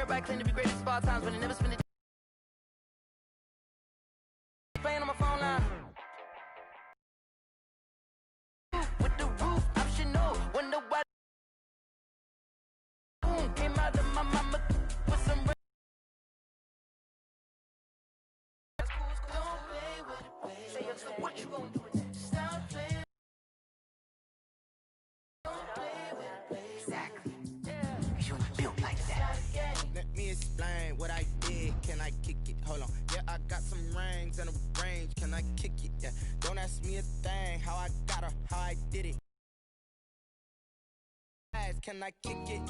Everybody claim to be greatest of all times, but they never spend it. Playing on my phone line. With the roof optional. Wonder why. Boom, came out of my mama with some. What you gonna do with that? Stop playing. Don't play with it. Exactly. You built like that. Let me explain what I did. Can I kick it? Hold on. Yeah, I got some rings and a range. Can I kick it? Yeah. Don't ask me a thing. How I got her, how I did it. Can I kick it?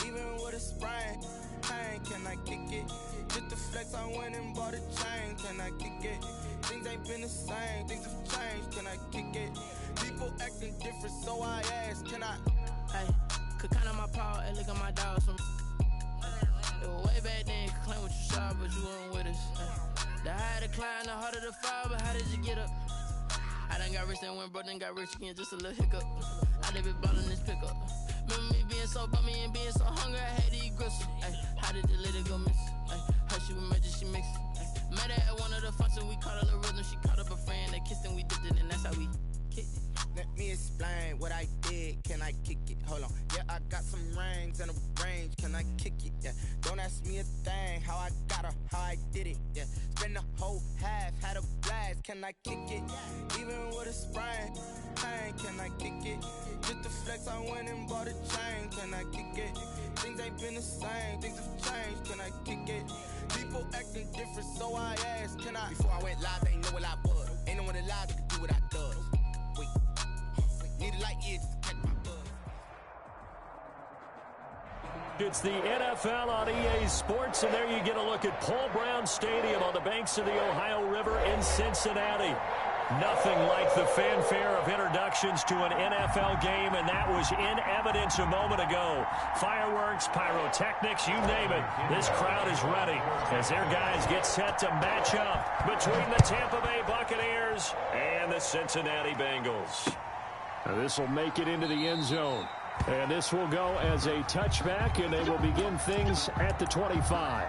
Even with a sprain. Pain, can I kick it? Just the flex, I went and bought a chain. Can I kick it? Things ain't been the same. Things have changed. Can I kick it? People acting different, so I asked, can I? Hey, could count on my power and look at my dogs. It was way back then, could claim what you saw, but you weren't with us. The higher the climb, the harder the fall, but how did you get up? I done got rich and went broke, then got rich again, just a little hiccup. I done been ballin' this pickup. Remember me being so bummy and being so hungry, I had to eat gristle. Ay, how did the lady go miss? Ay, her she was magic, she mixed. Met her at one of the functions, we caught her the rhythm. She caught up a friend, they kissed and we dipped it, and that's how we kicked it. Let me explain what I did. Can I kick it? Hold on. Yeah, I got some rings and a range. Can I kick it? Yeah. Don't ask me a thing. How I got her, how I did it. Yeah. Spend the whole half, had a blast. Can I kick it? Even with a sprain. Pain, can I kick it? Just the flex, I went and bought a chain. Can I kick it? Things ain't been the same. Things have changed. Can I kick it? People acting different, so I asked, can I? Before I went live, they ain't know what I was. Ain't no one alive that could do what I does. Wait. Need a light year just to catch my buzz. It's the NFL on EA Sports, and there you get a look at Paul Brown Stadium on the banks of the Ohio River in Cincinnati. Nothing like the fanfare of introductions to an NFL game, and that was in evidence a moment ago. Fireworks, pyrotechnics, you name it. This crowd is ready as their guys get set to match up between the Tampa Bay Buccaneers and the Cincinnati Bengals. Now this will make it into the end zone. And this will go as a touchback, and they will begin things at the 25.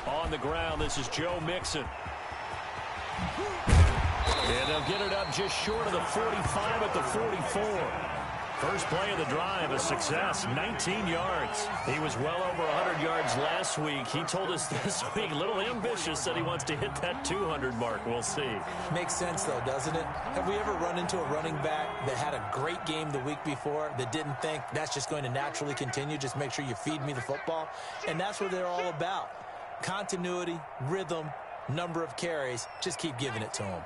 On the ground, this is Joe Mixon. And they'll get it up just short of the 45 at the 44. First play of the drive, a success, 19 yards. He was well over 100 yards last week. He told us this week, a little ambitious, that he wants to hit that 200 mark. We'll see. Makes sense, though, doesn't it? Have we ever run into a running back that had a great game the week before that didn't think that's just going to naturally continue? Just make sure you feed me the football. And that's what they're all about. Continuity, rhythm, number of carries. Just keep giving it to him.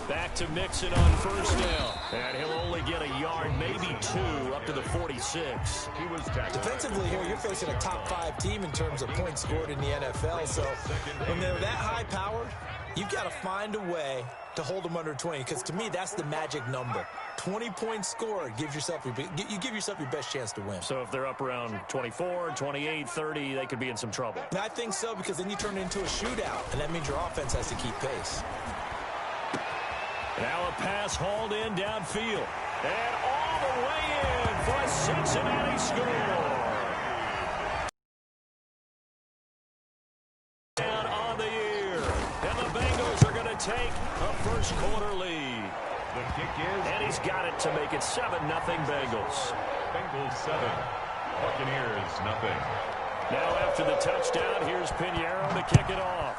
Back to Mixon on first down. And he'll only get a yard, maybe two, up to the 46. He was tackled. Defensively here, you're facing a top-5 team in terms of points scored in the NFL. So when they're that high-powered, you've got to find a way to hold them under 20. Because to me, that's the magic number. 20 points scored, you give yourself your best chance to win. So if they're up around 24, 28, 30, they could be in some trouble. And I think so, because then you turn it into a shootout, and that means your offense has to keep pace. Now a pass hauled in downfield. And all the way in for a Cincinnati score. Down on the year. And the Bengals are going to take a first quarter lead. The kick is... And he's got it to make it 7-0 Bengals. Bengals 7. Buccaneers nothing. Now after the touchdown, here's Pinheiro to kick it off.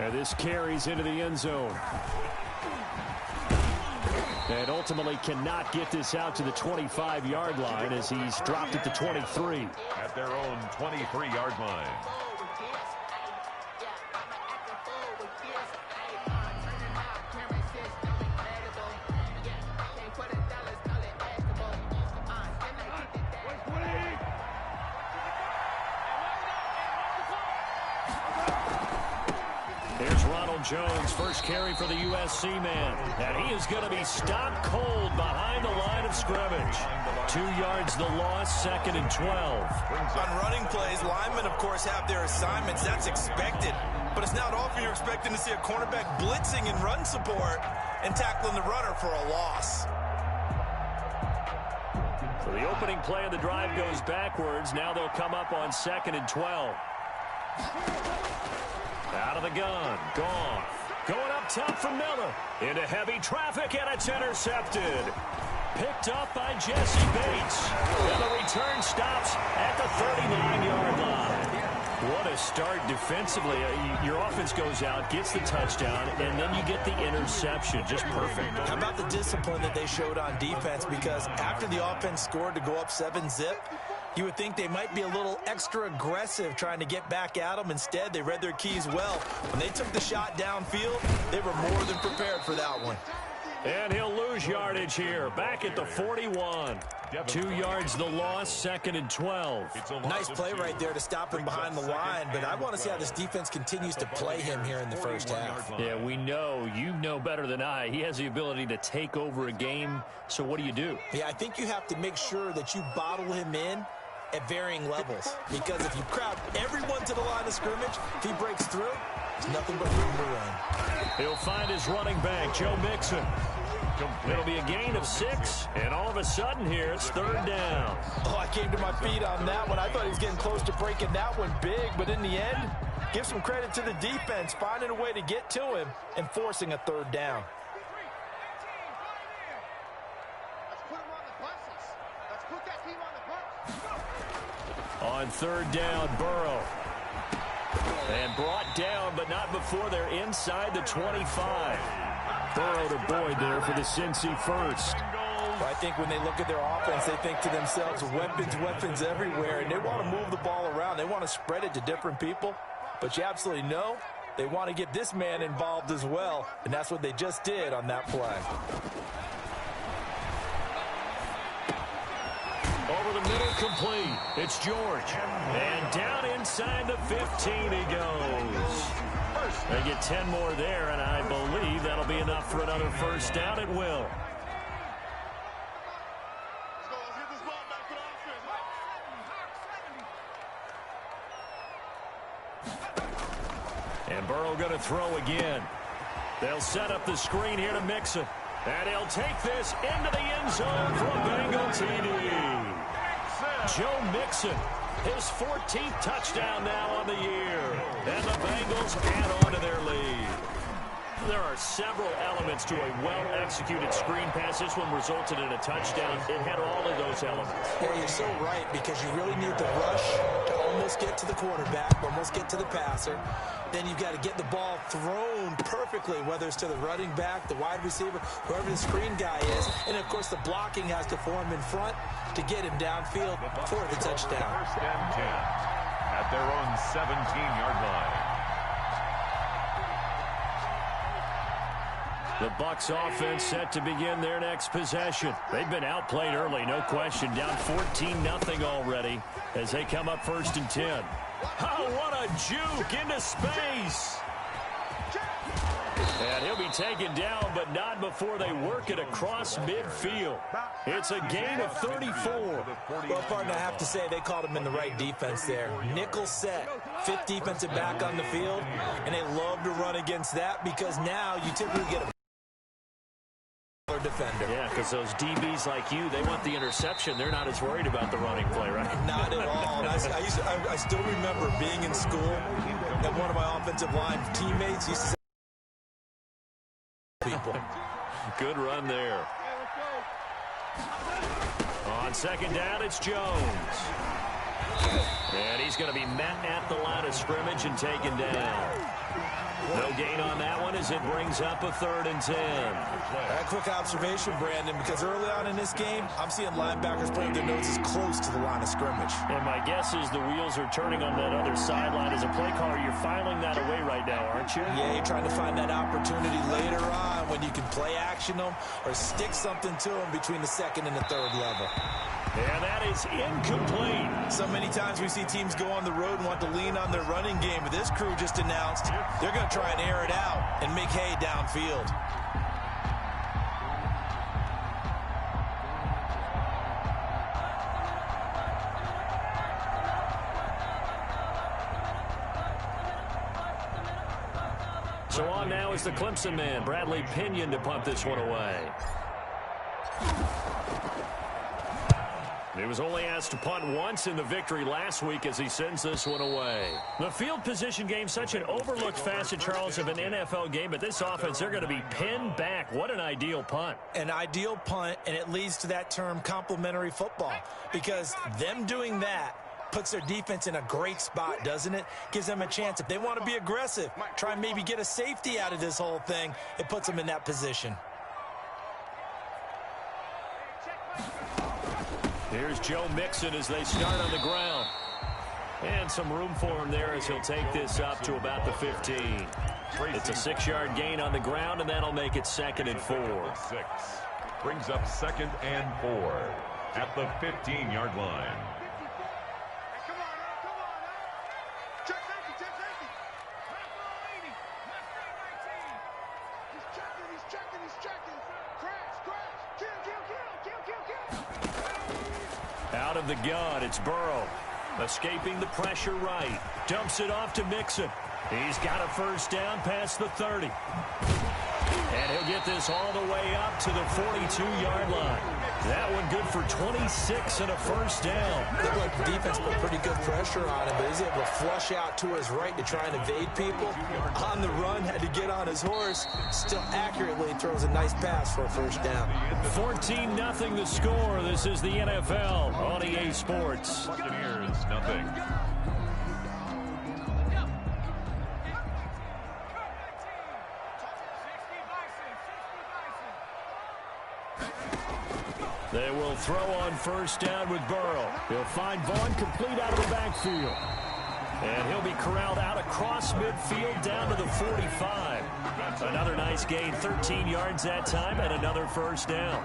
And this carries into the end zone. And ultimately cannot get this out to the 25-yard line as he's dropped at the 23. At their own 23-yard line. Darnell Jones, first carry for the USC man. And he is going to be stopped cold behind the line of scrimmage. 2 yards the loss, 2nd and 12. On running plays, linemen, of course, have their assignments. That's expected. But it's not often you're expecting to see a cornerback blitzing in run support and tackling the runner for a loss. So the opening play of the drive goes backwards. Now they'll come up on 2nd and 12. Out of the gun. Gone. Going up top for Miller. Into heavy traffic, and it's intercepted. Picked up by Jesse Bates. And the return stops at the 39-yard line. What a start defensively. Your offense goes out, gets the touchdown, and then you get the interception. Just perfect. How about the discipline that they showed on defense? Because after the offense scored to go up 7-zip, you would think they might be a little extra aggressive trying to get back at them. Instead, they read their keys well. When they took the shot downfield, they were more than prepared for that one. And he'll lose yardage here. Back at the 41. 2 yards the loss, 2nd and 12. Nice play right there to stop him behind the line, but I want to see how this defense continues to play him here in the first half. Yeah, we know. You know better than I. He has the ability to take over a game, so what do you do? Yeah, I think you have to make sure that you bottle him in at varying levels, because if you crowd everyone to the line of scrimmage, if he breaks through, it's nothing but room to run. He'll find his running back, Joe Mixon. It'll be a gain of 6, and all of a sudden here, it's 3rd down. Oh, I came to my feet on that one. I thought he was getting close to breaking that one big, but in the end, give some credit to the defense, finding a way to get to him and forcing a 3rd down. On 3rd down, Burrow. And brought down, but not before they're inside the 25. Burrow to Boyd there for the Cincy first. Well, I think when they look at their offense, they think to themselves, weapons everywhere, and they want to move the ball around. They want to spread it to different people, but you absolutely know they want to get this man involved as well, and that's what they just did on that play. Over the middle, complete. It's George. And down inside the 15 he goes. They get 10 more there, and I believe that'll be enough for another first down. It will. And Burrow going to throw again. They'll set up the screen here to Mixon. And he'll take this into the end zone for a Bengal TD. Joe Mixon, his 14th touchdown now on the year. And the Bengals add on to their lead. There are several elements to a well-executed screen pass. This one resulted in a touchdown. It had all of those elements. Yeah, you're so right, because you really need the rush to almost get to the quarterback, almost get to the passer. Then you've got to get the ball thrown perfectly, whether it's to the running back, the wide receiver, whoever the screen guy is. And, of course, the blocking has to form in front to get him downfield for the touchdown. 1st and 10 at their own 17-yard line. The Bucs offense set to begin their next possession. They've been outplayed early, no question. Down 14-0 already as they come up 1st and 10. Oh, what a juke into space. And he'll be taken down, but not before they work it across midfield. It's a gain of 34. Well, partner, I have to say they called him in the right defense there. Nickel set, 5th defensive back on the field, and they love to run against that because now you typically get a defender. Yeah, because those DBs like you, they want the interception. They're not as worried about the running play, right? Not at all. I still remember being in school, and one of my offensive line teammates used to say, people. Good run there. On 2nd down, it's Jones. And he's going to be met at the line of scrimmage and taken down. No gain on that one as it brings up a 3rd and 10. A quick observation, Brandon, because early on in this game, I'm seeing linebackers playing their noses close to the line of scrimmage. And my guess is the wheels are turning on that other sideline. As a play caller, you're filing that away right now, aren't you? Yeah, you're trying to find that opportunity later on when you can play action them or stick something to them between the 2nd and the 3rd level. And that is incomplete. So many times we see teams go on the road and want to lean on their running game, but this crew just announced They're going to try and air it out and make hay downfield. So on now is the Clemson man, Bradley Pinion, to punt this one away. He was only asked to punt once in the victory last week as he sends this one away. The field position game, such an overlooked facet, Charles, of an NFL game, but this offense, they're going to be pinned back. What an ideal punt. An ideal punt, and it leads to that term complementary football, because them doing that puts their defense in a great spot, doesn't it? Gives them a chance. If they want to be aggressive, try and maybe get a safety out of this whole thing, it puts them in that position. Here's Joe Mixon as they start on the ground. And some room for him there as he'll take this up to about the 15. It's a 6-yard gain on the ground, and that'll make it 2nd and 4. 6. Brings up 2nd and 4 at the 15-yard line. Out of the gun, it's Burrow. Escaping the pressure right. Dumps it off to Mixon. He's got a first down past the 30. And he'll get this all the way up to the 42-yard line. That one good for 26 and a first down. Looked like the defense put pretty good pressure on him, but he's able to flush out to his right to try and evade people. On the run, had to get on his horse. Still accurately throws a nice pass for a first down. 14-0 the score. This is the NFL on EA Sports. Buccaneers, nothing. They will throw on first down with Burrow. He'll find Vaughn complete out of the backfield. And he'll be corralled out across midfield down to the 45. Another nice gain, 13 yards that time, and another first down.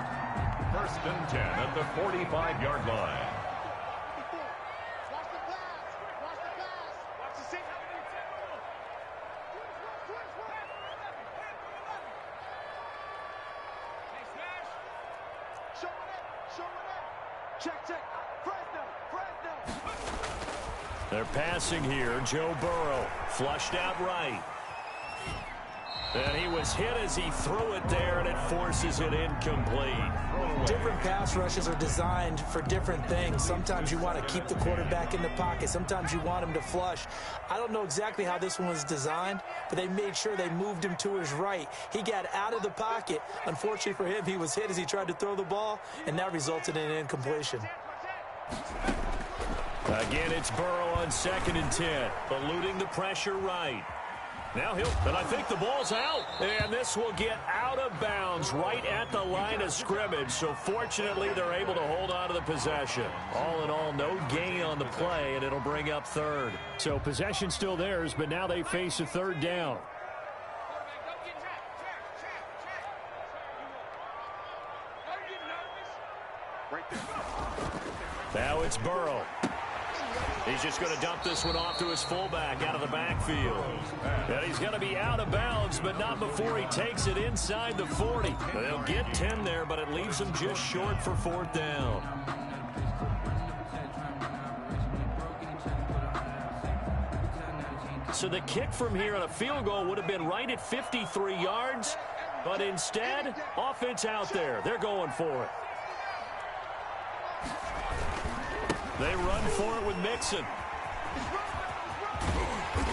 1st and 10 at the 45-yard line. They're passing here. Joe Burrow flushed out right. And he was hit as he threw it there, and it forces it incomplete. Different pass rushes are designed for different things. Sometimes you want to keep the quarterback in the pocket. Sometimes you want him to flush. I don't know exactly how this one was designed, but they made sure they moved him to his right. He got out of the pocket. Unfortunately for him, he was hit as he tried to throw the ball, and that resulted in an incompletion. Again, it's Burrow on 2nd and 10, eluding the pressure right. Now but I think the ball's out, and this will get out of bounds right at the line of scrimmage. So fortunately, they're able to hold on to the possession. All in all, no gain on the play, and it'll bring up 3rd. So possession still theirs, but now they face a 3rd down. Now it's Burrow. He's just going to dump this one off to his fullback out of the backfield. And he's going to be out of bounds, but not before he takes it inside the 40. They'll get 10 there, but it leaves them just short for 4th down. So the kick from here on a field goal would have been right at 53 yards, but instead, offense out there. They're going for it. They run for it with Mixon.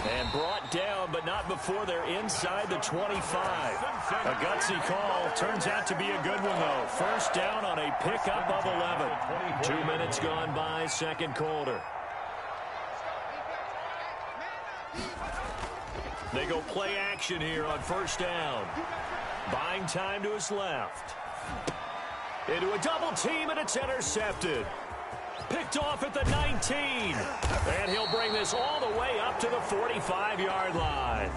And brought down, but not before they're inside the 25. A gutsy call. Turns out to be a good one, though. First down on a pickup of 11. 2 minutes gone by, 2nd quarter. They go play action here on first down. Buying time to his left. Into a double team, and it's intercepted. Picked off at the 19. And he'll bring this all the way up to the 45-yard line.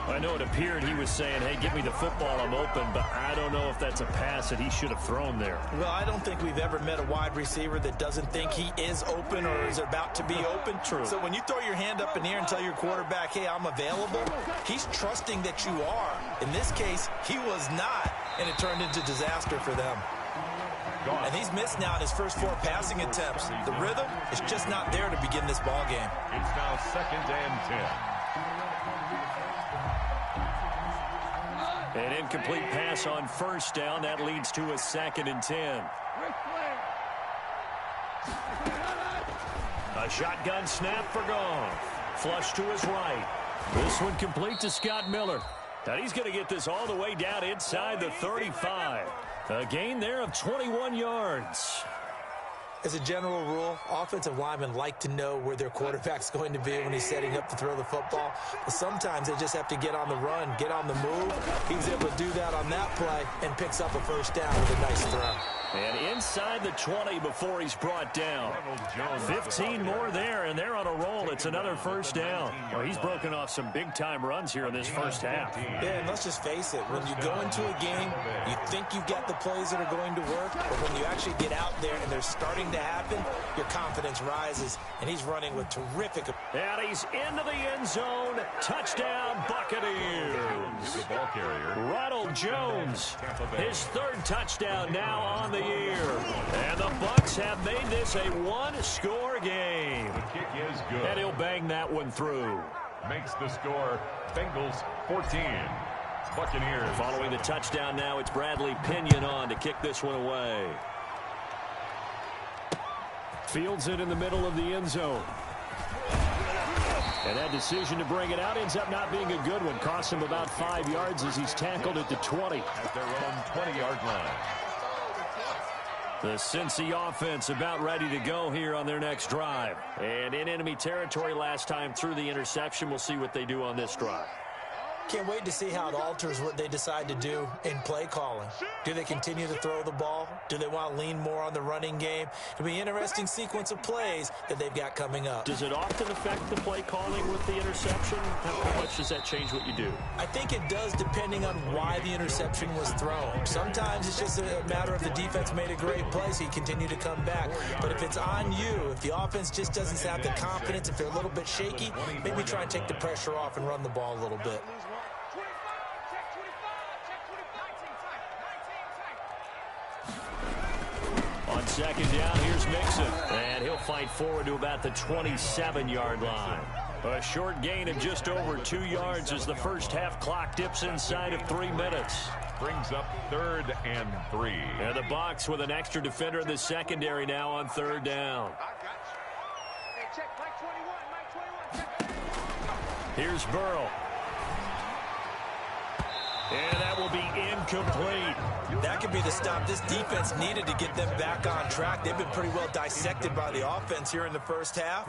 I know it appeared he was saying, hey, give me the football, I'm open, but I don't know if that's a pass that he should have thrown there. Well, I don't think we've ever met a wide receiver that doesn't think he is open or is about to be open. True. So when you throw your hand up in the air and tell your quarterback, hey, I'm available, he's trusting that you are. In this case, he was not, and it turned into disaster for them. And he's missed now in his first 4 passing attempts. The rhythm is just not there to begin this ball game. It's now 2nd and 10. An incomplete pass on first down. That leads to a 2nd and 10. A shotgun snap for Goff. Flush to his right. This one complete to Scott Miller. And he's going to get this all the way down inside the 35. A gain there of 21 yards. As a general rule, offensive linemen like to know where their quarterback's going to be when he's setting up to throw the football. But sometimes they just have to get on the run, get on the move. He was able to do that on that play and picks up a first down with a nice throw. And inside the 20 before he's brought down. 15 more there, and they're on a roll. It's another first down. Well, he's broken off some big-time runs here in this first half. Yeah, and let's just face it. When you go into a game, you think you've got the plays that are going to work, but when you actually get out there and they're starting to happen, your confidence rises, and he's running with terrific. And he's into the end zone. Touchdown, Buccaneers. The ball carrier, Ronald Jones, his 3rd touchdown now on the year. And the Bucs have made this a 1-score game. The kick is good. And he'll bang that one through. Makes the score Bengals 14. Buccaneers. Following the touchdown now, it's Bradley Pinion on to kick this one away. Fields it in the middle of the end zone. And that decision to bring it out ends up not being a good one. Costs him about 5 yards as he's tackled at the 20. At their own 20-yard line. The Cincy offense about ready to go here on their next drive. And in enemy territory last time through the interception. We'll see what they do on this drive. Can't wait to see how it alters what they decide to do in play calling. Do they continue to throw the ball? Do they want to lean more on the running game? It'll be an interesting sequence of plays that they've got coming up. Does it often affect the play calling with the interception? How much does that change what you do? I think it does depending on why the interception was thrown. Sometimes it's just a matter of the defense made a great play, so you continue to come back. But if it's on you, if the offense just doesn't have the confidence, if they're a little bit shaky, maybe try and take the pressure off and run the ball a little bit. On 2nd down, here's Mixon. And he'll fight forward to about the 27-yard line. A short gain of just over 2 yards as the first half clock dips inside of 3 minutes. Brings up 3rd and 3. And the Bucs with an extra defender in the secondary now on 3rd down. Here's Burrow. And that will be incomplete. That could be the stop this defense needed to get them back on track. They've been pretty well dissected by the offense here in the first half.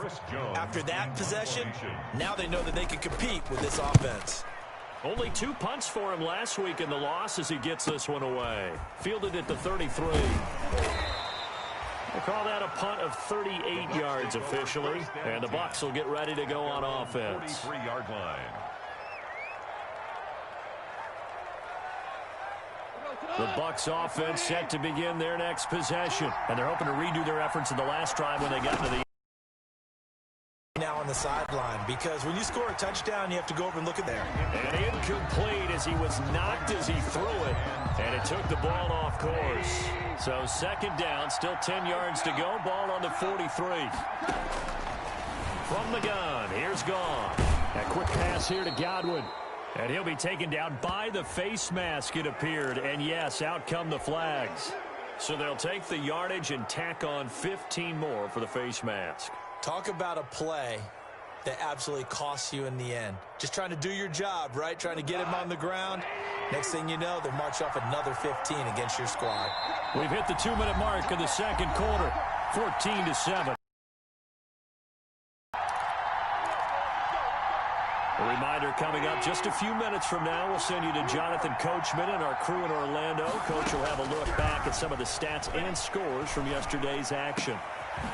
After that possession, now they know that they can compete with this offense. Only 2 punts for him last week in the loss as he gets this one away. Fielded at the 33. We'll call that a punt of 38 yards officially. And the Bucs will get ready to go on offense. 43-yard line. The Bucs offense set to begin their next possession. And they're hoping to redo their efforts in the last drive when they got to the now on the sideline, because when you score a touchdown, you have to go over and look at there. And incomplete as he was knocked as he threw it. And it took the ball off course. So 2nd down, still 10 yards to go. Ball on the 43. From the gun, here's Goff. A quick pass here to Godwin. And he'll be taken down by the face mask, it appeared. And yes, out come the flags. So they'll take the yardage and tack on 15 more for the face mask. Talk about a play that absolutely costs you in the end. Just trying to do your job, right? Trying to get him on the ground. Next thing you know, they'll march off another 15 against your squad. We've hit the 2-minute mark of the second quarter. 14-7. A reminder coming up just a few minutes from now. We'll send you to Jonathan Coachman and our crew in Orlando. Coach will have a look back at some of the stats and scores from yesterday's action.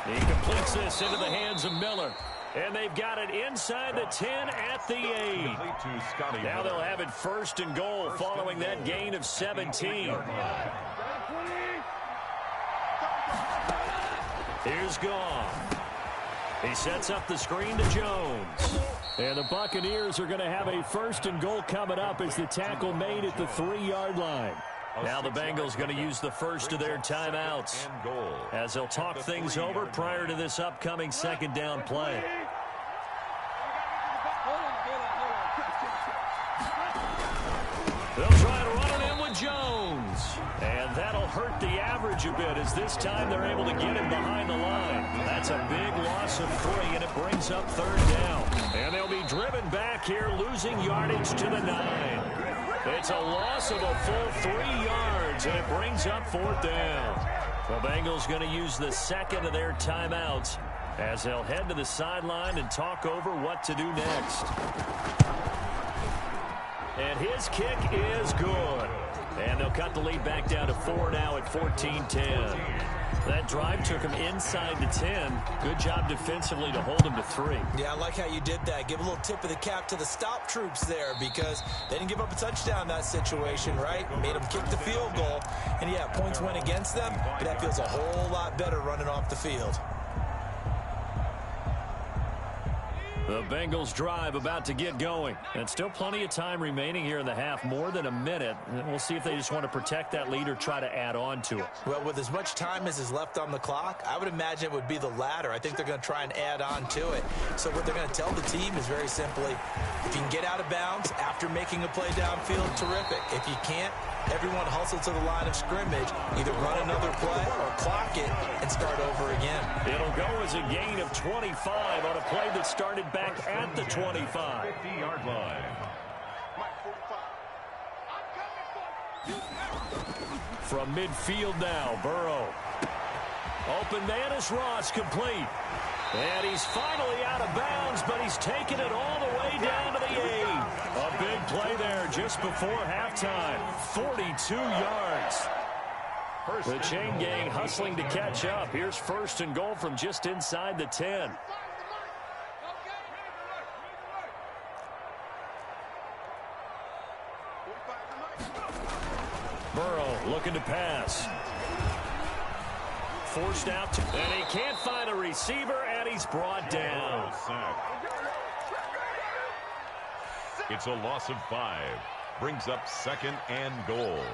He completes this into the hands of Miller. And they've got it inside the 10 at the 8. Now they'll have it first and goal following that gain of 17. Here's Goff. He sets up the screen to Jones. And the Buccaneers are going to have a first and goal coming up as the tackle made at the 3-yard line. Now the Bengals going to use the first of their timeouts as they'll talk things over prior to this upcoming second down play. They'll try to run it in with Jones. And that'll hurt the average a bit as this time they're able to get him behind the line. That's a big loss of 3, and it brings up third down. And they'll be driven back here, losing yardage to the 9. It's a loss of a full 3 yards, and it brings up fourth down. The Bengals going to use the second of their timeouts as they'll head to the sideline and talk over what to do next. And his kick is good. And they'll cut the lead back down to 4 now at 14-10. That drive took him inside the 10. Good job defensively to hold him to 3. Yeah, I like how you did that. Give a little tip of the cap to the stop troops there because they didn't give up a touchdown in that situation, right? Made them kick the field goal. And, yeah, points went against them, but that feels a whole lot better running off the field. The Bengals drive about to get going. And still plenty of time remaining here in the half, more than a minute. We'll see if they just want to protect that lead or try to add on to it. Well, with as much time as is left on the clock, I would imagine it would be the latter. I think they're going to try and add on to it. So what they're going to tell the team is very simply, if you can get out of bounds after making a play downfield, terrific. If you can't, everyone hustle to the line of scrimmage, either run another play or clock it and start over again. It'll go as a gain of 25 on a play that started back at the 25. 50-yard line. From midfield now, Burrow. Open man is Ross, complete. And he's finally out of bounds, but he's taken it all the way down to the 8. A big play there just before halftime. 42 yards. The chain gang hustling to catch up. Here's first and goal from just inside the 10. Burrow looking to pass. Forced out, and he can't find a receiver, and he's brought down. It's a loss of 5. Brings up second and goal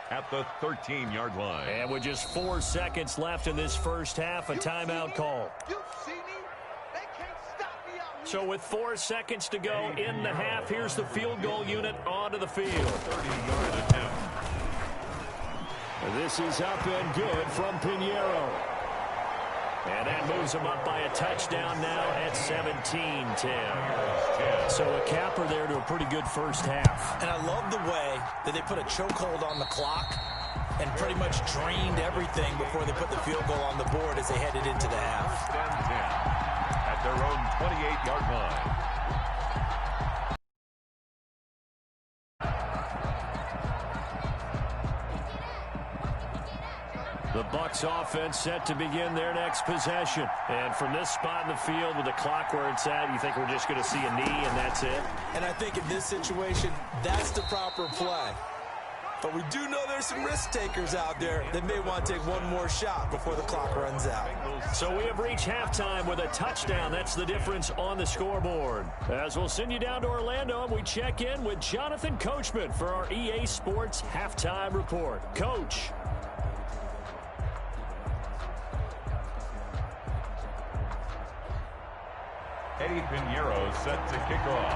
at the 13-yard line. And with just 4 seconds left in this first half, a timeout call. So with 4 seconds to go in the half, here's the field goal unit onto the field. 30-yard attempt. This is up and good from Pinheiro. And that moves him up by a touchdown now at 17-10. So a capper there to a pretty good first half. And I love the way that they put a chokehold on the clock and pretty much drained everything before they put the field goal on the board as they headed into the half. 10-10 at their own 28-yard line. The Bucs offense set to begin their next possession. And from this spot in the field with the clock where it's at, you think we're just going to see a knee and that's it? And I think in this situation, that's the proper play. But we do know there's some risk takers out there that may want to take one more shot before the clock runs out. So we have reached halftime with a touchdown. That's the difference on the scoreboard. As we'll send you down to Orlando and we check in with Jonathan Coachman for our EA Sports Halftime Report. Coach. Eddie Pinheiro set to kick off.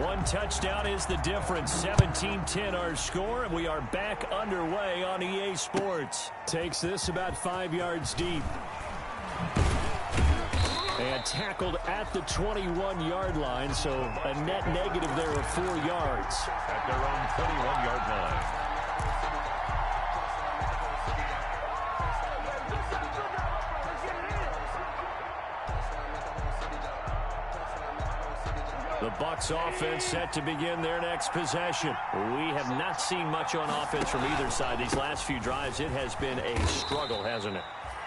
One touchdown is the difference. 17-10 our score, and we are back underway on EA Sports. Takes this about 5 yards deep. And tackled at the 21-yard line, so a net negative there of 4 yards. At their own 21-yard line. The Bucs offense set to begin their next possession. We have not seen much on offense from either side. These last few drives, it has been a struggle, hasn't it?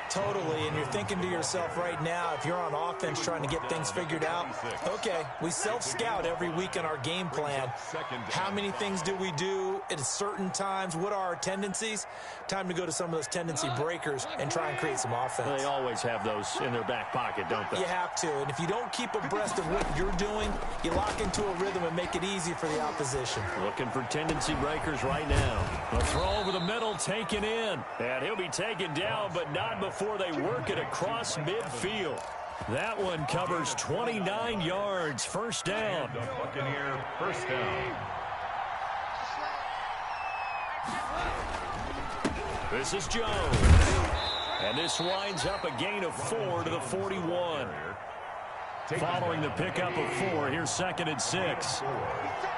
Totally, and you're thinking to yourself right now, if you're on offense trying to get things figured out, okay, we self-scout every week in our game plan. How many things do we do at certain times? What are our tendencies? Time to go to some of those tendency breakers and try and create some offense. They always have those in their back pocket, don't they? You have to, and if you don't keep abreast of what you're doing, you lock into a rhythm and make it easy for the opposition. Looking for tendency breakers right now. A throw over the middle taken in, and he'll be taken down, but not before they work it across midfield. That one covers 29 yards. First down. Buccaneer first down. This is Jones. And this winds up a gain of 4 to the 41. Following the pickup of 4, here's 2nd and 6.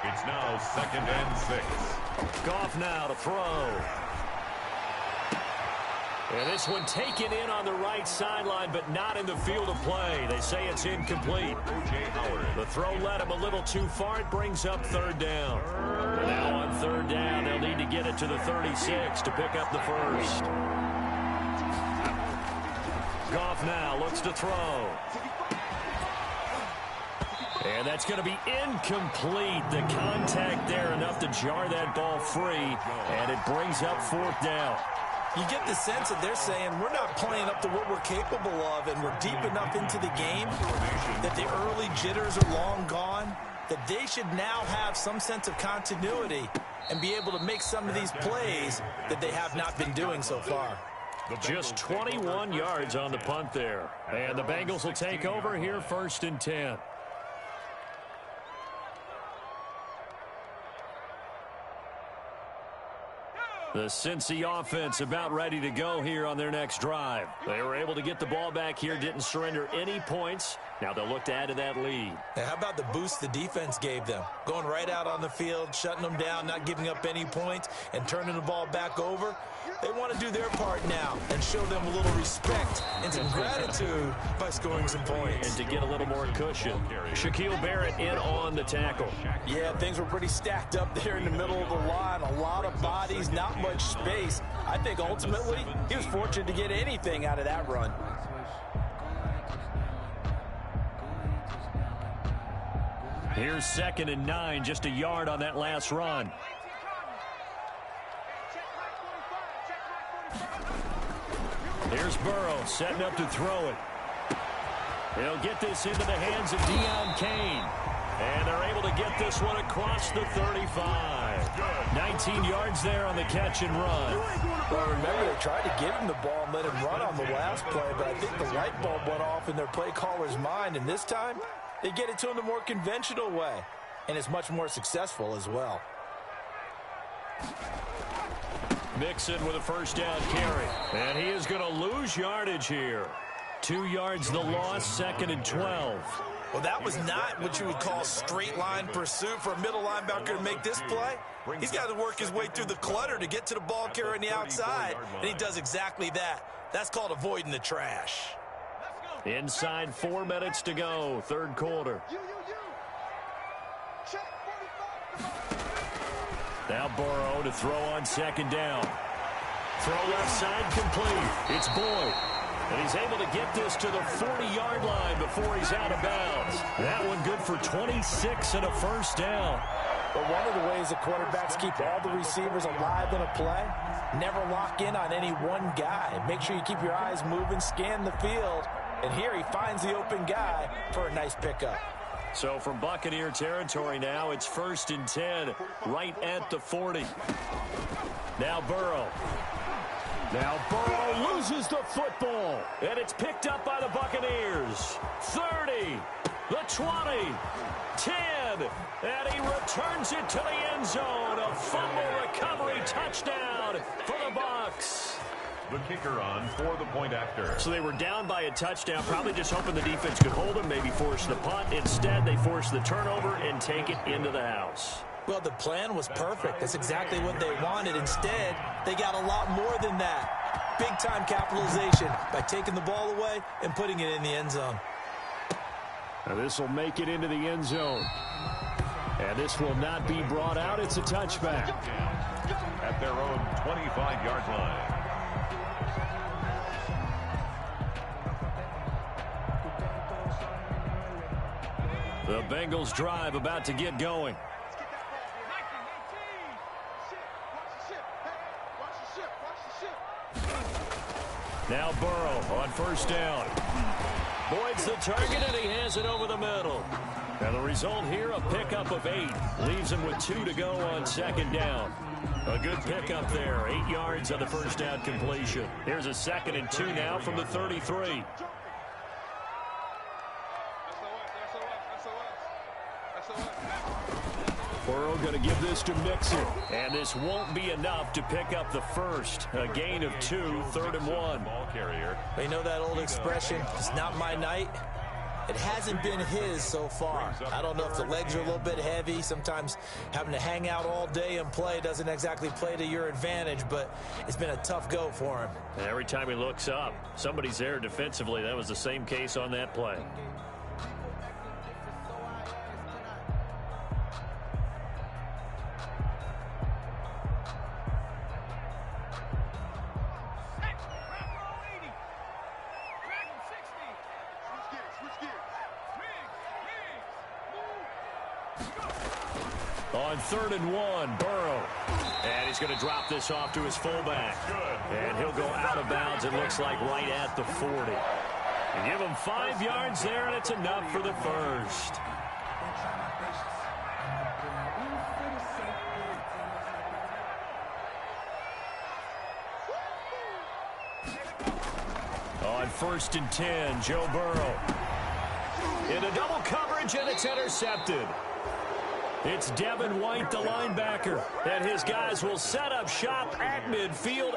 It's now 2nd and 6. Goff now to throw. And this one taken in on the right sideline, but not in the field of play. They say it's incomplete. The throw led him a little too far. It brings up 3rd down. Now on 3rd down, they'll need to get it to the 36 to pick up the first. Goff now looks to throw. And that's going to be incomplete. The contact there enough to jar that ball free, and it brings up 4th down. You get the sense that they're saying we're not playing up to what we're capable of, and we're deep enough into the game that the early jitters are long gone, that they should now have some sense of continuity and be able to make some of these plays that they have not been doing so far. Just 21 yards on the punt there. And the Bengals will take over here 1st and 10. The Cincy offense about ready to go here on their next drive. They were able to get the ball back here, didn't surrender any points. Now they'll look to add to that lead. Now, how about the boost the defense gave them? Going right out on the field, shutting them down, not giving up any points, and turning the ball back over. They want to do their part now and show them a little respect and some gratitude by scoring some points. And to get a little more cushion. Shaquille Barrett in on the tackle. Yeah, things were pretty stacked up there in the middle of the line. A lot of bodies, not much space. I think ultimately he was fortunate to get anything out of that run. Here's 2nd and 9, just a yard on that last run. Here's Burrow setting up to throw it. He'll get this into the hands of Deion Kane. And they're able to get this one across the 35. 19 yards there on the catch and run. Well, remember, they tried to give him the ball and let him run on the last play, but I think the light bulb went off in their play caller's mind, and this time they get it to him the more conventional way, and it's much more successful as well. Mixon with a first down carry. And he is going to lose yardage here. 2 yards the loss, 2nd and 12. Well, that was not what you would call straight line pursuit for a middle linebacker to make this play. He's got to work his way through the clutter to get to the ball carrier on the outside, and he does exactly that. That's called avoiding the trash. Inside 4 minutes to go, 3rd quarter. Now Burrow to throw on 2nd down. Throw left side complete. It's Boyd. And he's able to get this to the 40-yard line before he's out of bounds. That one good for 26 and a first down. But one of the ways the quarterbacks keep all the receivers alive in a play, never lock in on any one guy. Make sure you keep your eyes moving, scan the field. And here he finds the open guy for a nice pickup. So from Buccaneer territory now, it's 1st and 10, right at the 40. Now Burrow. Now Burrow loses the football, and it's picked up by the Buccaneers. 30, the 20, 10, and he returns it to the end zone. A fumble recovery touchdown for the Bucs. The kicker on for the point after. So they were down by a touchdown, probably just hoping the defense could hold them, maybe force the punt. Instead, they force the turnover and take it into the house. Well, the plan was perfect. That's exactly what they wanted. Instead, they got a lot more than that. Big-time capitalization by taking the ball away and putting it in the end zone. Now this will make it into the end zone. And this will not be brought out. It's a touchback. At their own 25-yard line. The Bengals drive about to get going. Now Burrow on first down. Boyd's the target, and he has it over the middle. And the result here, a pickup of 8. Leaves him with 2 to go on second down. A good pickup there. 8 yards on the first down completion. Here's a 2nd and 2 now from the 33. Burrow going to give this to Mixon. And this won't be enough to pick up the first. A gain of 2, 3rd and 1. Ball carrier. You know that old expression, it's not my night? It hasn't been his so far. I don't know if the legs are a little bit heavy. Sometimes having to hang out all day and play doesn't exactly play to your advantage, but it's been a tough go for him. Every time he looks up, somebody's there defensively. That was the same case on that play. On 3rd and 1, Burrow. And he's going to drop this off to his fullback. And he'll go out of bounds, it looks like, right at the 40. You give him 5 yards there, and it's enough for the first. On 1st and 10, Joe Burrow. Into double coverage, and it's intercepted. It's Devin White, the linebacker, and his guys will set up shop at midfield.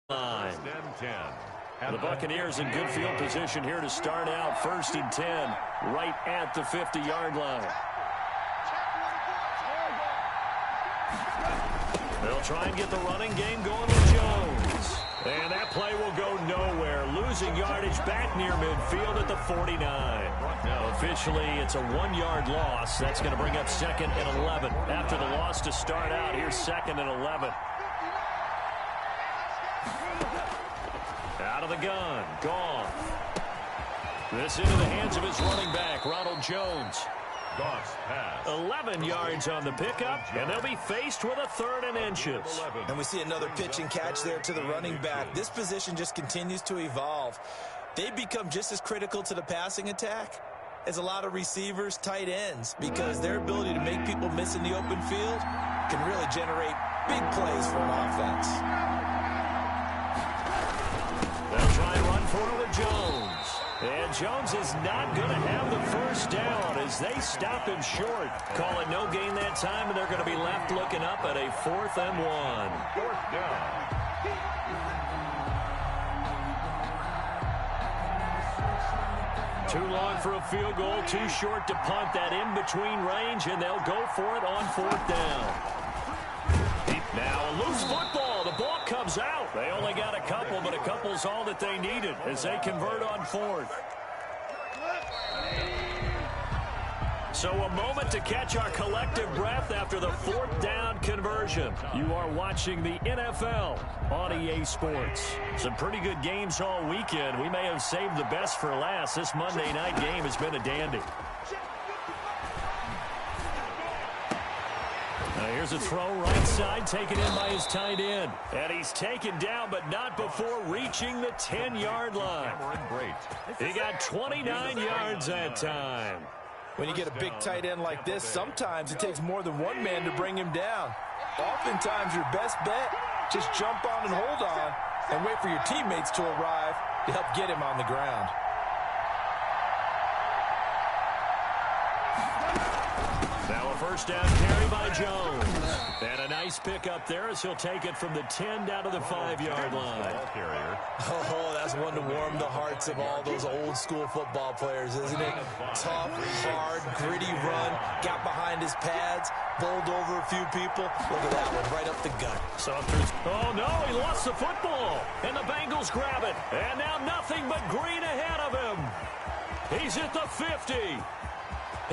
The Buccaneers in good field position here to start out. 1st and 10, right at the 50-yard line. They'll try and get the running game going with Jones. And that play will go nowhere. Losing yardage back near midfield at the 49. Officially, it's a 1-yard loss. That's going to bring up 2nd and 11. After the loss to start out, here's 2nd and 11. Out of the gun. Goff. This into the hands of his running back, Ronald Jones. Goff's pass. 11 yards on the pickup, and they'll be faced with a 3rd and inches. And we see another pitch and catch there to the running back. This position just continues to evolve. They become just as critical to the passing attack as a lot of receivers, tight ends, because their ability to make people miss in the open field can really generate big plays for an offense. They'll try and run for it with Jones. And Jones is not going to have the first down as they stop him short. Call it no gain that time, and they're going to be left looking up at a 4th and 1. 4th down. Too long for a field goal, too short to punt. That in-between range, and they'll go for it on 4th down. Now a loose football. The ball comes out. They only got a couple, but a couple's all that they needed as they convert on 4th. So a moment to catch our collective breath after the 4th down conversion. You are watching the NFL on EA Sports. Some pretty good games all weekend. We may have saved the best for last. This Monday night game has been a dandy. Here's a throw right side, taken in by his tight end. And he's taken down, but not before reaching the 10-yard line. He got 29 yards that time. When you get a big tight end like this, sometimes it takes more than one man to bring him down. Oftentimes, your best bet, just jump on and hold on and wait for your teammates to arrive to help get him on the ground. Now a first down carry by Jones. And a nice pickup there as he'll take it from the 10 down to the 5-yard line. Oh, that's one to warm the hearts of all those old-school football players, isn't it? Tough, hard, gritty run, got behind his pads, bowled over a few people. Look at that one, right up the gut. Oh, no, he lost the football. And the Bengals grab it. And now nothing but green ahead of him. He's at the 50.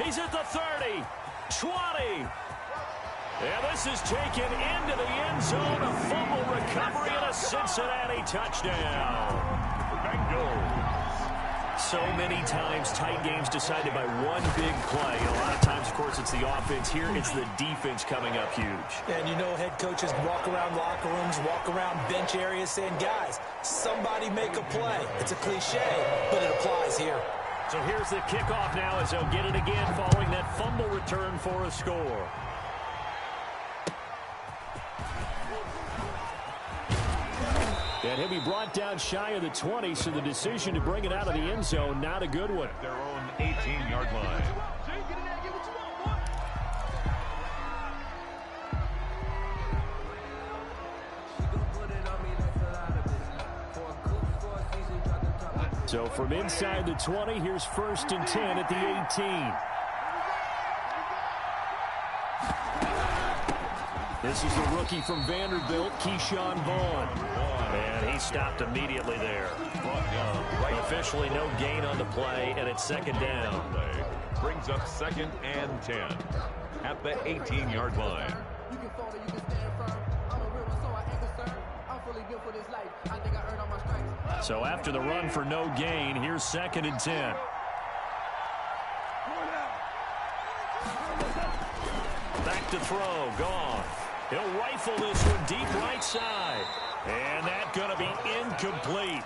He's at the 30. 20. And this is taken into the end zone. A fumble recovery and a Cincinnati touchdown. Bengals. So many times tight games decided by one big play. And a lot of times, of course, it's the offense. Here, it's the defense coming up huge. And you know head coaches walk around locker rooms, walk around bench areas saying, guys, somebody make a play. It's a cliche, but it applies here. So here's the kickoff now as they'll get it again following that fumble return for a score. And he'll be brought down shy of the 20, so the decision to bring it out of the end zone, not a good one. At their own 18-yard line. So from inside the 20, here's 1st and 10 at the 18. This is the rookie from Vanderbilt, Keyshawn Vaughn. And he stopped immediately there. Officially no gain on the play, and it's 2nd down. Brings up 2nd and 10 at the 18-yard line. You can fall, you can stand firm. I'm a real one, so I ain't concerned. I'm fully built for this life. I think I earned all my stripes. So after the run for no gain, here's 2nd and 10. Back to throw, gone. He'll rifle this one deep right side. And that's going to be incomplete.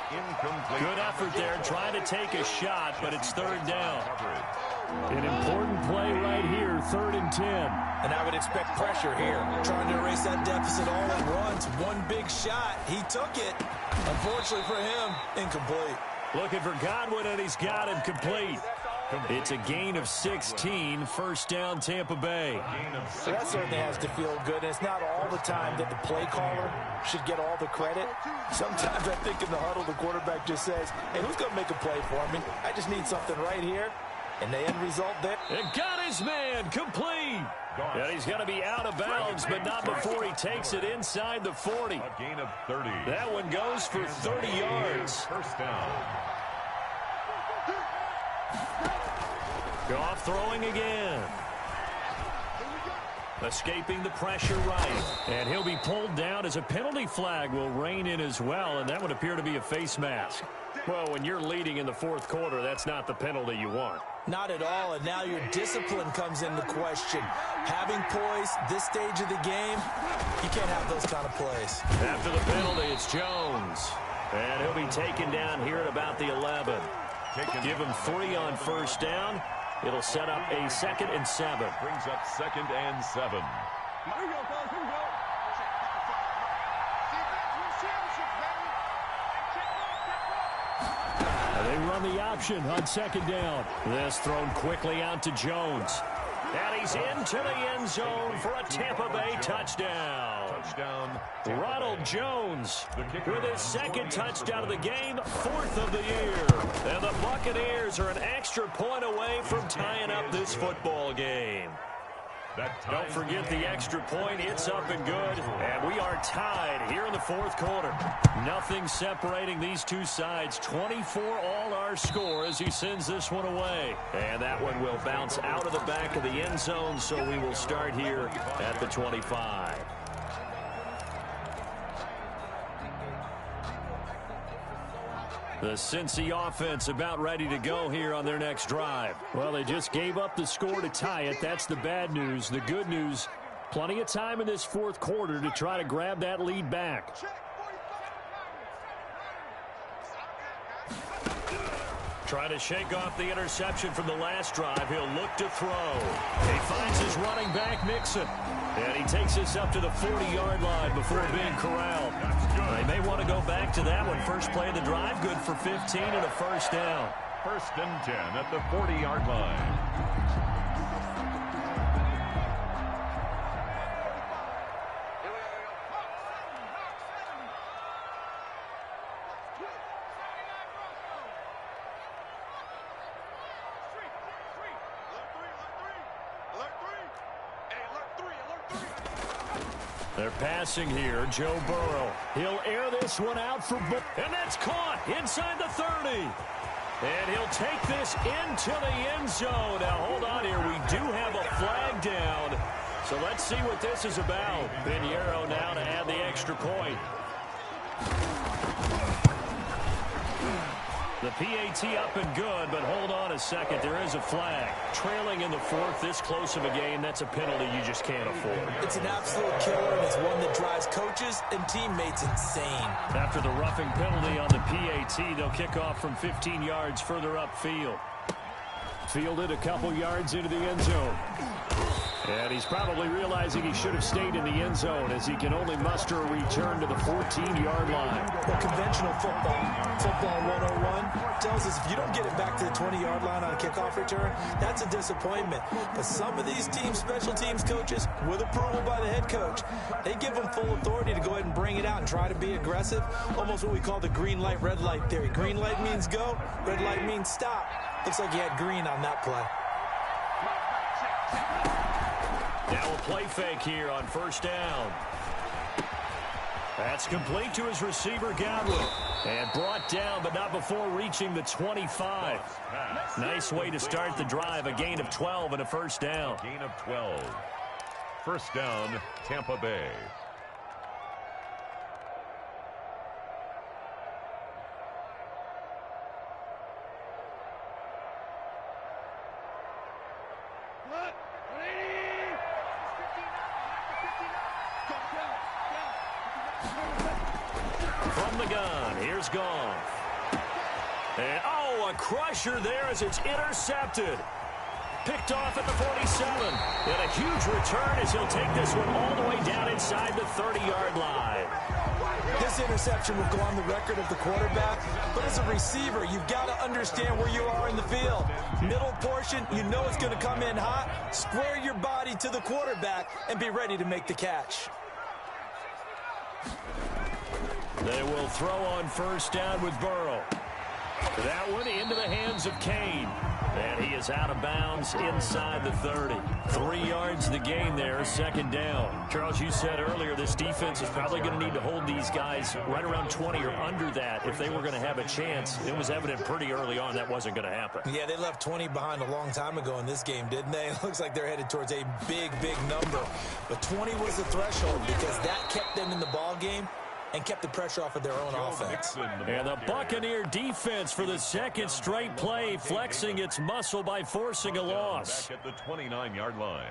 Good effort there, trying to take a shot, but it's 3rd down. An important play right here, 3rd and 10. And I would expect pressure here. Trying to erase that deficit all at once. One big shot. He took it. Unfortunately for him, incomplete. Looking for Godwin, and he's got him complete. It's a gain of 16, 1st down Tampa Bay. So that certainly has to feel good. And it's not all the time that the play caller should get all the credit. Sometimes I think in the huddle, the quarterback just says, hey, who's going to make a play for me? I just need something right here. And the end result there. And got his man complete. And he's going to be out of bounds, but not before he takes it inside the 40. A gain of 30. That one goes for 30 yards. 1st down. Goff throwing again. Escaping the pressure right. And he'll be pulled down as a penalty flag will rein in as well, and that would appear to be a face mask. Well, when you're leading in the 4th quarter, that's not the penalty you want. Not at all, and now your discipline comes into question. Having poise this stage of the game, you can't have those kind of plays. After the penalty, it's Jones. And he'll be taken down here at about the 11. Give him 3 on 1st down. It'll set up a 2nd and 7. Brings up 2nd and 7. Here we go, fellas. Here we go. They run the option on 2nd down. This thrown quickly out to Jones. And he's into the end zone for a Tampa Bay touchdown. Ronald Jones with his 2nd touchdown of the game, 4th of the year. And the Buccaneers are an extra point away from tying up this football game. Don't forget the extra point. It's up and good. And we are tied here in the 4th quarter. Nothing separating these two sides. 24 all our score as he sends this one away. And that one will bounce out of the back of the end zone, so we will start here at the 25. The Cincy offense about ready to go here on their next drive. Well, they just gave up the score to tie it. That's the bad news. The good news, plenty of time in this 4th quarter to try to grab that lead back. Trying to shake off the interception from the last drive. He'll look to throw. He finds his running back, Mixon. And he takes this up to the 40-yard line before being corralled. They may want to go back to that one. First play of the drive, good for 15 and a 1st down. 1st and 10 at the 40-yard line. They're passing here. Joe Burrow. He'll air this one out for and that's caught inside the 30. And he'll take this into the end zone. Now, hold on here. We do have a flag down. So let's see what this is about. Pinheiro now to add the extra point. The PAT up and good, but hold on a second. There is a flag. Trailing in the fourth, this close of a game, that's a penalty you just can't afford. It's an absolute killer, and it's one that drives coaches and teammates insane. After the roughing penalty on the PAT, they'll kick off from 15 yards further upfield. Fielded a couple yards into the end zone. And he's probably realizing he should have stayed in the end zone as he can only muster a return to the 14-yard line. Well, conventional football 101, tells us if you don't get it back to the 20-yard line on a kickoff return, that's a disappointment. But some of these special teams coaches, with approval by the head coach, they give them full authority to go ahead and bring it out and try to be aggressive. Almost what we call the green light, red light theory. Green light means go, red light means stop. Looks like he had green on that play. Now a play fake here on first down. That's complete to his receiver, Godwin. And brought down, but not before reaching the 25. Nice way to start the drive. A gain of 12 and a first down. Gain of 12. First down, Tampa Bay. From the gun, here's Goff. And, a crusher there as it's intercepted. Picked off at the 47. And a huge return as he'll take this one all the way down inside the 30-yard line. This interception will go on the record of the quarterback, but as a receiver, you've got to understand where you are in the field. Middle portion, you know it's going to come in hot. Square your body to the quarterback and be ready to make the catch. They will throw on first down with Burrow. That one into the hands of Kane. And he is out of bounds inside the 30. 3 yards the gain there, second down. Charles, you said earlier this defense is probably going to need to hold these guys right around 20 or under that if they were going to have a chance. It was evident pretty early on that wasn't going to happen. Yeah, they left 20 behind a long time ago in this game, didn't they? It looks like they're headed towards a big, big number. But 20 was the threshold because that kept them in the ball game and kept the pressure off of their own offense. And the Buccaneer defense for the second straight play, flexing its muscle by forcing a loss. Back at the 29-yard line.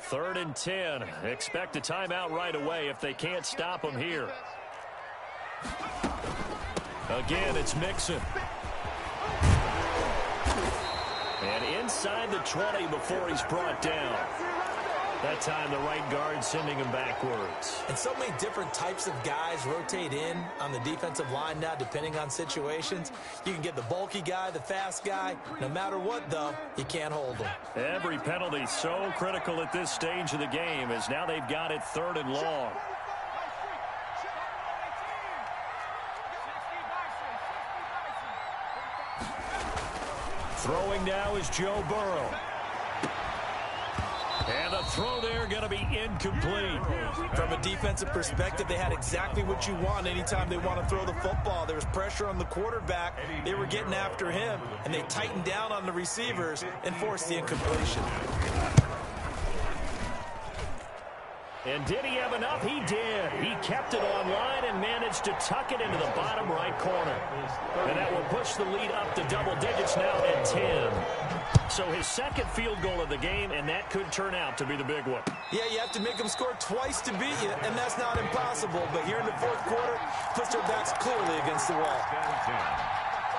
Third and 10. Expect a timeout right away if they can't stop them here. Again, it's Mixon. And inside the 20 before he's brought down. That time the right guard sending him backwards. And so many different types of guys rotate in on the defensive line now depending on situations. You can get the bulky guy, the fast guy. No matter what, though, you can't hold them. Every penalty so critical at this stage of the game as now they've got it third and long. Throwing now is Joe Burrow. And the throw there going to be incomplete. From a defensive perspective, they had exactly what you want anytime they want to throw the football. There was pressure on the quarterback. They were getting after him, and they tightened down on the receivers and forced the incompletion. And did he have enough? He did. He kept it online and managed to tuck it into the bottom right corner. And that will push the lead up to double digits now at 10. So his second field goal of the game, and that could turn out to be the big one. Yeah, you have to make them score twice to beat you, and that's not impossible. But here in the fourth quarter, puts their backs clearly against the wall.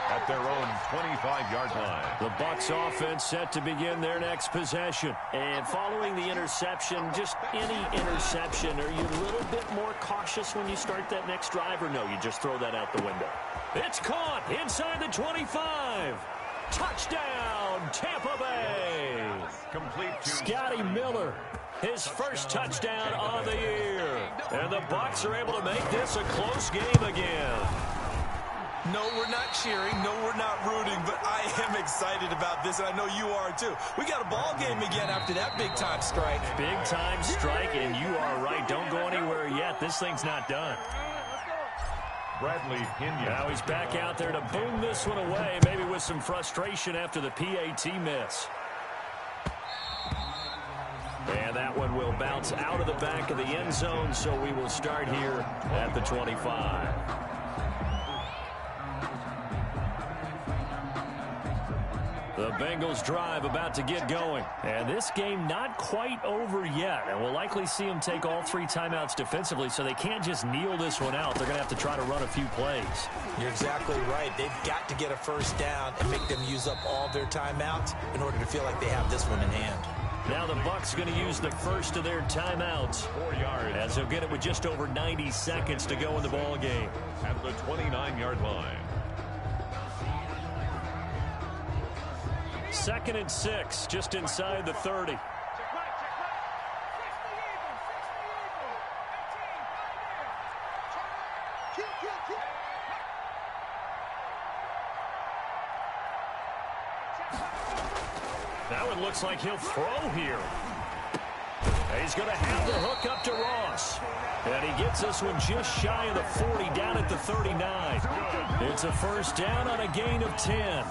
At their own 25-yard line. The Bucs offense set to begin their next possession. And following the interception, just any interception, are you a little bit more cautious when you start that next drive, or no, you just throw that out the window? It's caught inside the 25. Touchdown, Tampa Bay. Complete to Scotty Miller, his first touchdown of the year. And the Bucs are able to make this a close game again. No, we're not cheering. No, we're not rooting, but I am excited about this, and I know you are too. We got a ball game again after that big-time strike. Big-time strike, and you are right. Don't go anywhere yet. This thing's not done. Bradley Pinion. Now he's back out there to boom this one away, maybe with some frustration after the PAT miss. And that one will bounce out of the back of the end zone, so we will start here at the 25. The Bengals drive about to get going. And this game not quite over yet. And we'll likely see them take all 3 timeouts defensively, so they can't just kneel this one out. They're going to have to try to run a few plays. You're exactly right. They've got to get a first down and make them use up all their timeouts in order to feel like they have this one in hand. Now the Bucs going to use the first of their timeouts. 4 yards. As they'll get it with just over 90 seconds to go in the ball game. At the 29-yard line. 2nd and 6, just inside the 30. Now it looks like he'll throw here. He's going to have the hook up to Ross. And he gets this one just shy of the 40, down at the 39. It's a first down on a gain of 10.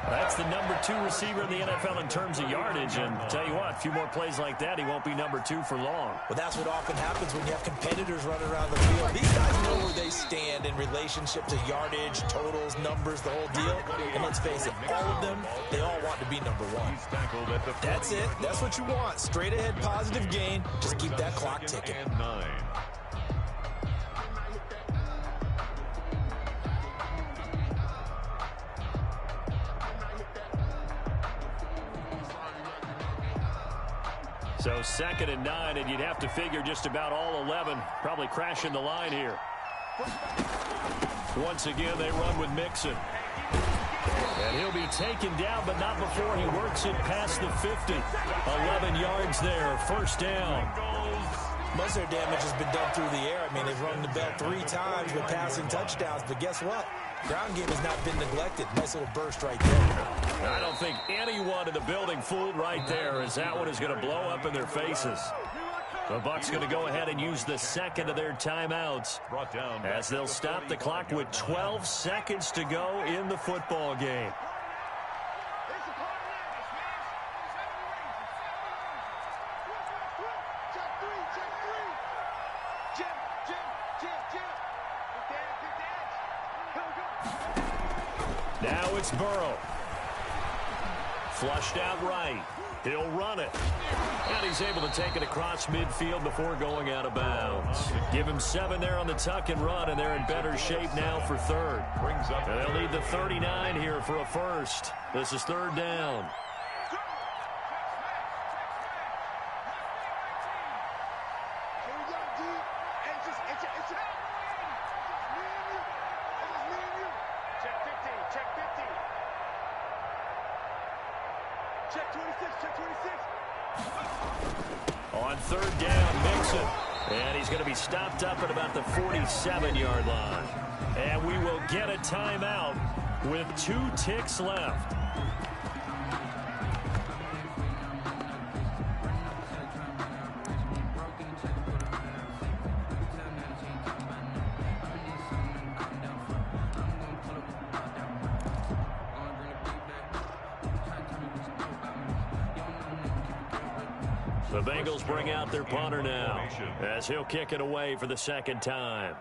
That's the number 2 receiver in the NFL in terms of yardage. And tell you what, a few more plays like that, he won't be number 2 for long. Well, that's what often happens when you have competitors running around the field. These guys know where they stand in relationship to yardage, totals, numbers, the whole deal. And let's face it, all of them, they all want to be number 1. That's it. That's what you want. Straight ahead, positive gain. Just keep that clock ticking. And 9. So 2nd and 9, and you'd have to figure just about all 11 probably crashing the line here. Once again, they run with Mixon. And he'll be taken down, but not before he works it past the 50. 11 yards there, first down. Most of their damage has been done through the air. I mean, they've rung the bell 3 times with passing touchdowns, but guess what? Ground game has not been neglected. Nice little burst right there. I don't think anyone in the building fooled right there, as that one is going to blow up in their faces. The Bucs going to go ahead and use the second of their timeouts Brought down as they'll stop the clock with 12 seconds to go in the football game. Now it's Burrow. Flushed out right. He'll run it. And he's able to take it across midfield before going out of bounds. Give him 7 there on the tuck and run, and they're in better shape now for 3rd. Brings up. And they'll need the 39 here for a first. This is 3rd down. On 3rd down, Mixon. And he's going to be stopped up at about the 47-yard line. And we will get a timeout with 2 ticks left. The Bengals bring out their punter now as he'll kick it away for the 2nd time.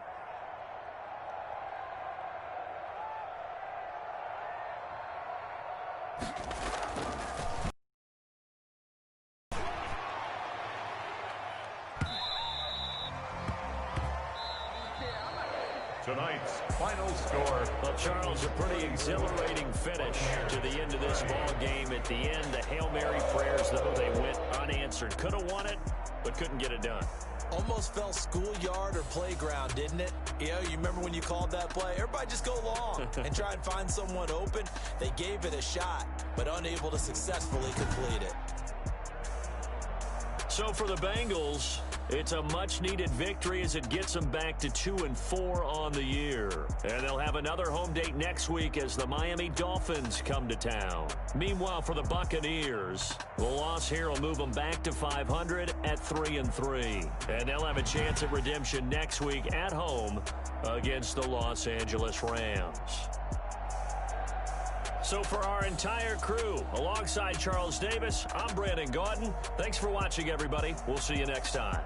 Tonight's final score. Well, Charles, a pretty exhilarating finish to the end of this ball game. At the end, the Hail Mary prayers, though, they went unanswered. Could have won it, but couldn't get it done. Almost felt schoolyard or playground, didn't it? You remember when you called that play? Everybody just go long and try and find someone open. They gave it a shot, but unable to successfully complete it. So for the Bengals, It's a much-needed victory as it gets them back to 2-4 on the year. And they'll have another home date next week as the Miami Dolphins come to town. Meanwhile, for the Buccaneers, the loss here will move them back to 500 at 3-3. And they'll have a chance at redemption next week at home against the Los Angeles Rams. So for our entire crew, alongside Charles Davis, I'm Brandon Gaudin. Thanks for watching, everybody. We'll see you next time.